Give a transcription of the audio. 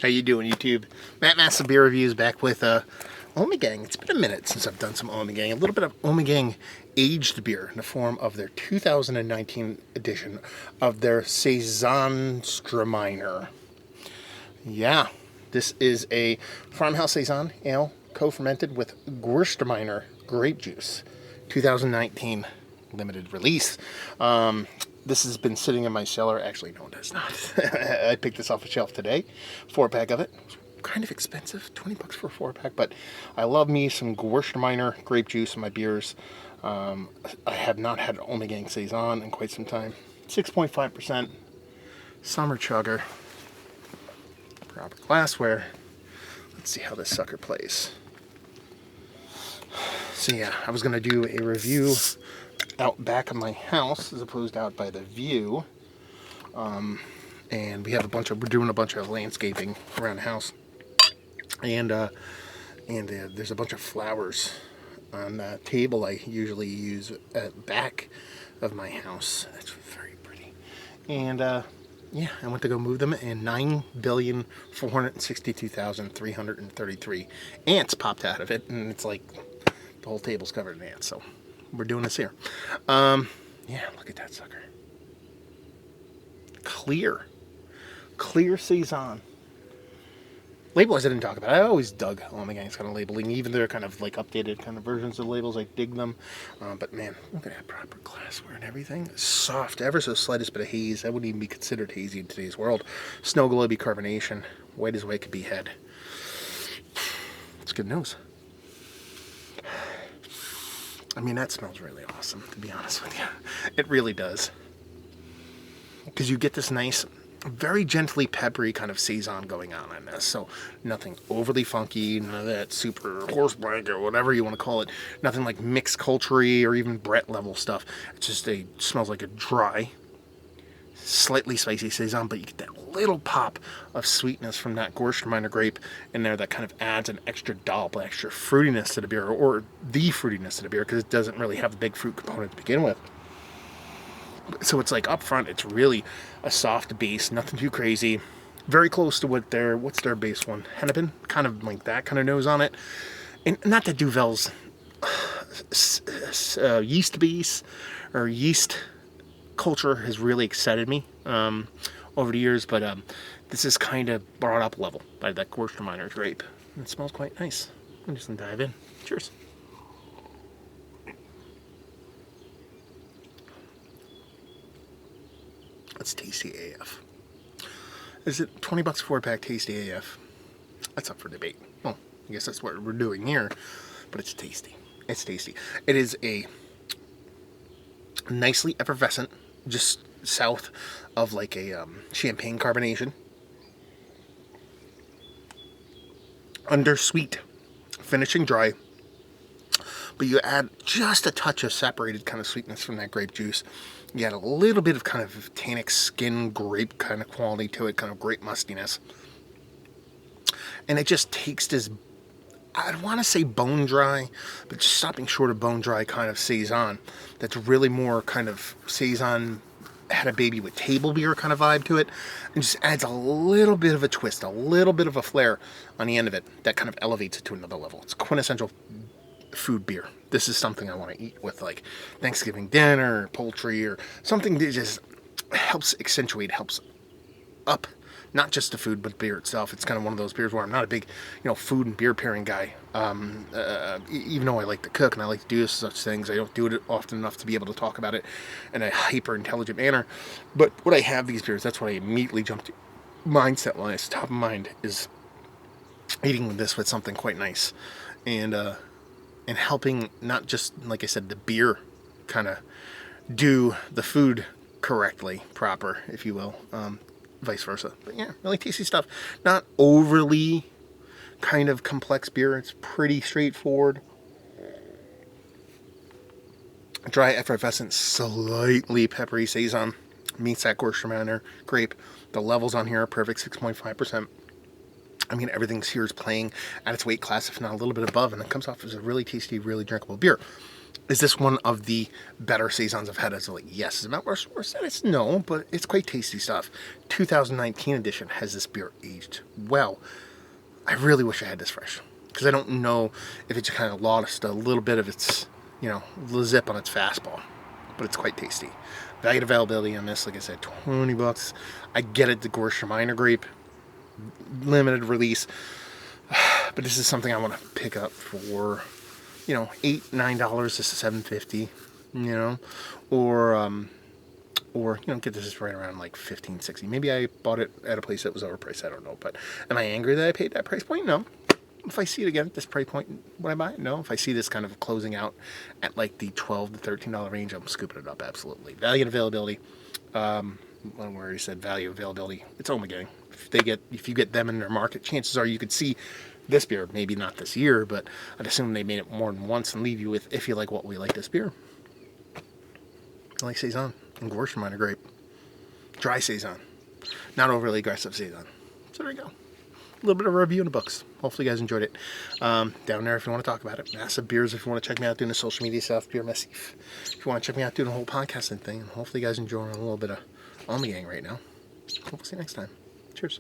How you doing, YouTube? Matt Massive Beer Reviews back with Ommegang. It's been a minute since I've done some Ommegang. A little bit of Ommegang aged beer in the form of their 2019 edition of their Saisonztraminer. Yeah, this is a farmhouse Saison ale co-fermented with Gewürztraminer grape juice. 2019 limited release. This has been sitting in my cellar. Actually, no, it has not. I picked this off a shelf today. 4-pack of it. Kind of expensive, 20 bucks for a 4-pack, but I love me some Gewürztraminer grape juice in my beers. I have not had Ommegang Saison in quite some time. 6.5%. Summer chugger. Proper glassware. Let's see how this sucker plays. So yeah, I was going to do a review out back of my house as opposed to out by the view. And we're doing a bunch of landscaping around the house. And there's a bunch of flowers on the table I usually use at the back of my house. That's very pretty. And yeah, I went to go move them, and 9,462,333 ants popped out of it, and it's like the whole table's covered in ants. So we're doing this here. Yeah, look at that sucker. Clear Saison. Label-wise, I didn't talk about it. I always dug Ommegang's kind of labeling, even their kind of like updated kind of versions of labels. I dig them. But man, look at that proper glassware and everything. Soft, ever so slightest bit of haze. That wouldn't even be considered hazy in today's world. Snow globy carbonation, white as white could be head. It's good news. I mean, that smells really awesome, to be honest with you. It really does. Because you get this nice, very gently peppery kind of Saison going on this. So nothing overly funky, none of that super horse blank or whatever you want to call it. Nothing like mixed culture-y or even Brett level stuff. It's just smells like a dry, slightly spicy Saison, but you get that little pop of sweetness from that Gewürztraminer grape in there that kind of adds an extra dollop, extra fruitiness to the beer, or the fruitiness to the beer, because it doesn't really have the big fruit component to begin with. So it's like up front, it's really a soft base, nothing too crazy. Very close to what's their base one? Hennepin? Kind of like that kind of nose on it. And not that Duvel's yeast base or yeast culture has really excited me over the years, but this is kind of brought up level by that Gewürztraminer grape. It smells quite nice. I'm just going to dive in. Cheers. That's tasty AF. Is it 20 bucks 4-pack tasty AF? That's up for debate. Well, I guess that's what we're doing here, but it's tasty. It's tasty. It is a nicely effervescent, just south of like a champagne carbonation. Undersweet, finishing dry, but you add just a touch of separated kind of sweetness from that grape juice. You add a little bit of kind of tannic skin grape kind of quality to it, kind of grape mustiness. And it just takes this, I don't want to say bone dry, but just stopping short of bone dry kind of Saison. That's really more kind of Saison had a baby with table beer kind of vibe to it. And just adds a little bit of a twist, a little bit of a flair on the end of it that kind of elevates it to another level. It's quintessential food beer. This is something I want to eat with like Thanksgiving dinner, or poultry, or something that just helps up not just the food but beer itself. It's kind of one of those beers where I'm not a big, food and beer pairing guy. Even though I like to cook and I like to do such things, I don't do it often enough to be able to talk about it in a hyper intelligent manner. But when I have these beers, that's what I immediately jump to. Mindset wise, top of mind is eating this with something quite nice, and helping not just, like I said, the beer kind of do the food correctly, proper, if you will, vice versa. But yeah, really tasty stuff. Not overly kind of complex beer. It's pretty straightforward. Dry, effervescent, slightly peppery Saison meets that Gewürztraminer grape. The levels on here are perfect, 6.5%. I mean, everything here is playing at its weight class, if not a little bit above, and it comes off as a really tasty, really drinkable beer. Is this one of the better Saisons I've had as of late? Yes. Is it Mount Rushmore status? No, but it's quite tasty stuff. 2019 edition has this beer aged well. I really wish I had this fresh, because I don't know if it just kind of lost a little bit of its, the zip on its fastball. But it's quite tasty. Value to availability on this, like I said, $20. I get it, the Gewürztraminer grape, limited release. But this is something I want to pick up for, $8, $9. This is $7.50, or get this right around like $15, $16. Maybe I bought it at a place that was overpriced. I don't know. But am I angry that I paid that price point? No. If I see it again at this price point, would I buy it? No. If I see this kind of closing out at like the $12 to $13 range, I'm scooping it up. Absolutely. Value and availability. Well, we already said value availability. It's Ommegang. If you get them in their market, chances are you could see this beer. Maybe not this year, but I'd assume they made it more than once and leave you with, if you like what we like this beer. I like Saison and Gewürztraminer grape. Dry Saison. Not overly aggressive Saison. So there you go. A little bit of a review in the books. Hopefully you guys enjoyed it. Down there if you want to talk about it. Massive Beers if you want to check me out doing the social media stuff. Beer Massif. If you want to check me out doing the whole podcasting thing. And hopefully you guys enjoying a little bit of Ommegang right now. Hope we'll see you next time. Cheers.